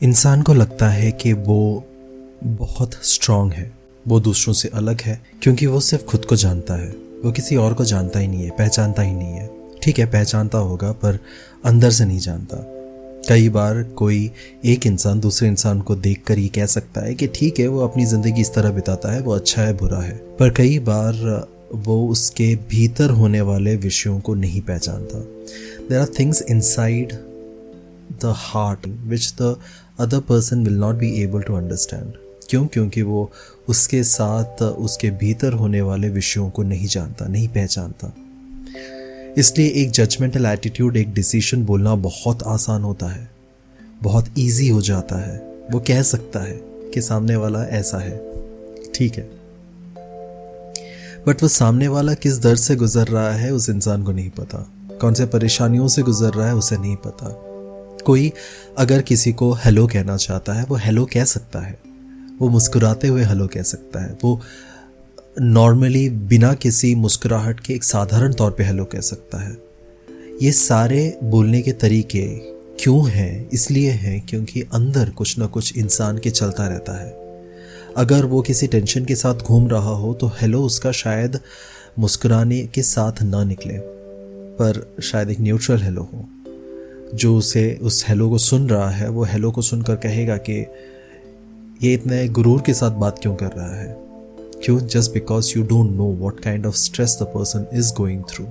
इंसान को लगता है कि वो बहुत स्ट्रांग है, वो दूसरों से अलग है, क्योंकि वो सिर्फ खुद को जानता है, वो किसी और को जानता ही नहीं है, पहचानता ही नहीं है। ठीक है, पहचानता होगा पर अंदर से नहीं जानता। कई बार कोई एक इंसान दूसरे इंसान को देखकर ये कह सकता है कि ठीक है, वो अपनी ज़िंदगी इस तरह बिताता है, वो अच्छा है बुरा है, पर कई बार वो उसके भीतर होने वाले विषयों को नहीं पहचानता। There are things inside the heart which the other person will not be able to understand. क्यों? क्योंकि वो उसके साथ उसके भीतर होने वाले विषयों को नहीं जानता, नहीं पहचानता। इसलिए एक जजमेंटल एटीट्यूड, एक डिसीजन बोलना बहुत आसान होता है, बहुत इजी हो जाता है। वो कह सकता है कि सामने वाला ऐसा है, ठीक है, बट वो सामने वाला किस दर्द से गुजर रहा है उस इंसान को नहीं पता, कौन से परेशानियों से गुजर रहा है उसे नहीं पता। कोई अगर किसी को हेलो कहना चाहता है, वो हेलो कह सकता है, वो मुस्कुराते हुए हेलो कह सकता है, वो नॉर्मली बिना किसी मुस्कुराहट के एक साधारण तौर पे हेलो कह सकता है। ये सारे बोलने के तरीके क्यों हैं? इसलिए हैं क्योंकि अंदर कुछ ना कुछ इंसान के चलता रहता है। अगर वो किसी टेंशन के साथ घूम रहा हो तो हेलो उसका शायद मुस्कुराने के साथ ना निकले, पर शायद एक न्यूट्रल हेलो हो। जो उसे उस हेलो को सुन रहा है, वो हेलो को सुनकर कहेगा कि ये इतने गुरूर के साथ बात क्यों कर रहा है। क्यों? Just because you don't know what kind of stress the person is going through.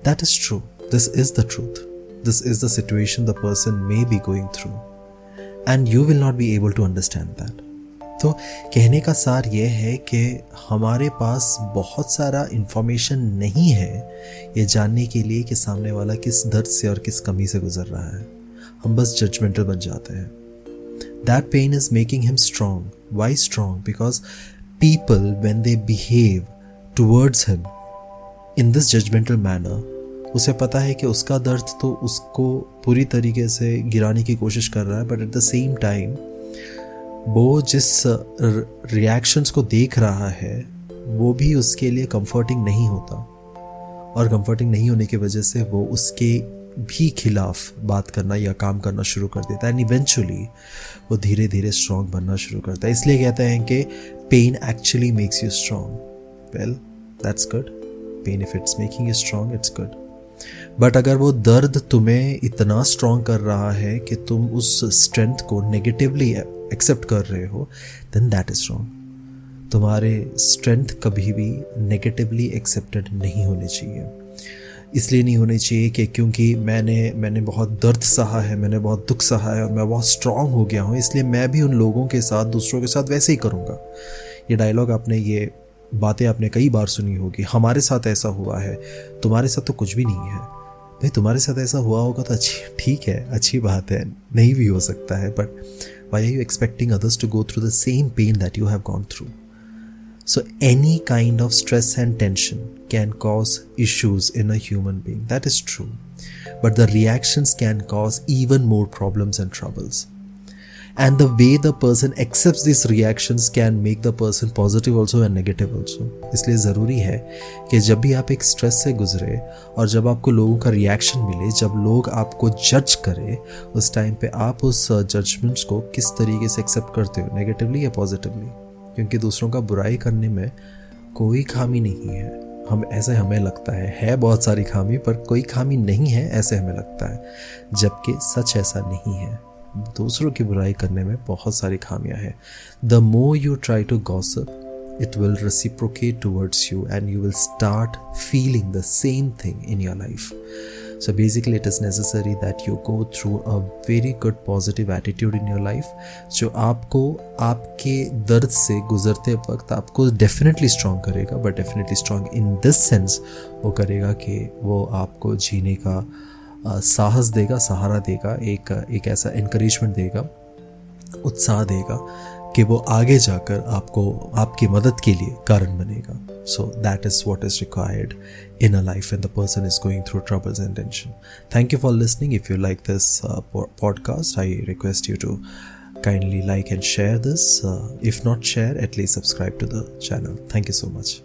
That is true, this is the truth, this is the situation the person may be going through and you will not be able to understand that. तो कहने का सार यह है कि हमारे पास बहुत सारा इंफॉर्मेशन नहीं है ये जानने के लिए कि सामने वाला किस दर्द से और किस कमी से गुजर रहा है। हम बस जजमेंटल बन जाते हैं। That pain is making him strong. Why strong? Because people, when they behave towards him in this judgmental manner, उसे पता है कि उसका दर्द तो उसको पूरी तरीके से गिराने की कोशिश कर रहा है, but at the same time वो जिस रिएक्शंस को देख रहा है वो भी उसके लिए कंफर्टिंग नहीं होता, और कंफर्टिंग नहीं होने की वजह से वो उसके भी खिलाफ बात करना या काम करना शुरू कर देता है, एंड इवेंचुअली वो धीरे धीरे स्ट्रांग बनना शुरू करता है। इसलिए कहते हैं कि pain actually makes you strong. Well, that's good. Pain if it's making you strong, it's good. But अगर वो दर्द तुम्हें इतना स्ट्रांग कर रहा है कि तुम उस स्ट्रेंथ को नेगेटिवली एक्सेप्ट कर रहे हो, देन दैट इज रॉन्ग। तुम्हारे स्ट्रेंथ कभी भी नेगेटिवली एक्सेप्टेड नहीं होनी चाहिए। इसलिए नहीं होनी चाहिए कि क्योंकि मैंने बहुत दर्द सहा है, मैंने बहुत दुख सहा है और मैं बहुत स्ट्रांग हो गया हूँ, इसलिए मैं भी उन लोगों के साथ, दूसरों के साथ वैसे ही करूँगा। ये डायलॉग आपने, ये बातें आपने कई बार सुनी होगी। हमारे साथ ऐसा हुआ है, तुम्हारे साथ तो कुछ भी नहीं है। भाई, तुम्हारे साथ ऐसा हुआ होगा तो ठीक है, अच्छी बात है, नहीं भी हो सकता है, but why are you expecting others to go through the same pain that you have gone through? So any kind of stress and tension can cause issues in a human being. That is true. But the reactions can cause even more problems and troubles. And the way the person accepts these reactions can make the person positive also and negative also. इसलिए ज़रूरी है कि जब भी आप एक stress से गुजरे और जब आपको लोगों का रिएक्शन मिले, जब लोग आपको जज करें, उस टाइम पे आप उस जजमेंट्स को किस तरीके से एक्सेप्ट करते हो, नेगेटिवली या पॉजिटिवली। क्योंकि दूसरों का बुराई करने में कोई खामी नहीं है। हमें लगता है बहुत सारी खामी, पर कोई खामी नहीं है ऐसे हमें लगता है, जबकि सच ऐसा नहीं है। दूसरों की बुराई करने में बहुत सारी खामियां हैं। The more you try to gossip, it will reciprocate towards you and you will start feeling the same thing in your life. So basically it is necessary that you go through a very good positive attitude in your life, जो आपको आपके दर्द से गुजरते वक्त आपको definitely strong करेगा, but definitely strong in this sense वो करेगा कि वो आपको जीने का साहस देगा, सहारा देगा, एक ऐसा encouragement देगा, उत्साह देगा कि वो आगे जाकर आपको आपकी मदद के लिए कारण बनेगा. So that is what is required in a life when the person is going through troubles and tension. Thank you for listening. If you like this podcast, I request you to kindly like and share this. If not share, at least subscribe to the channel. Thank you so much.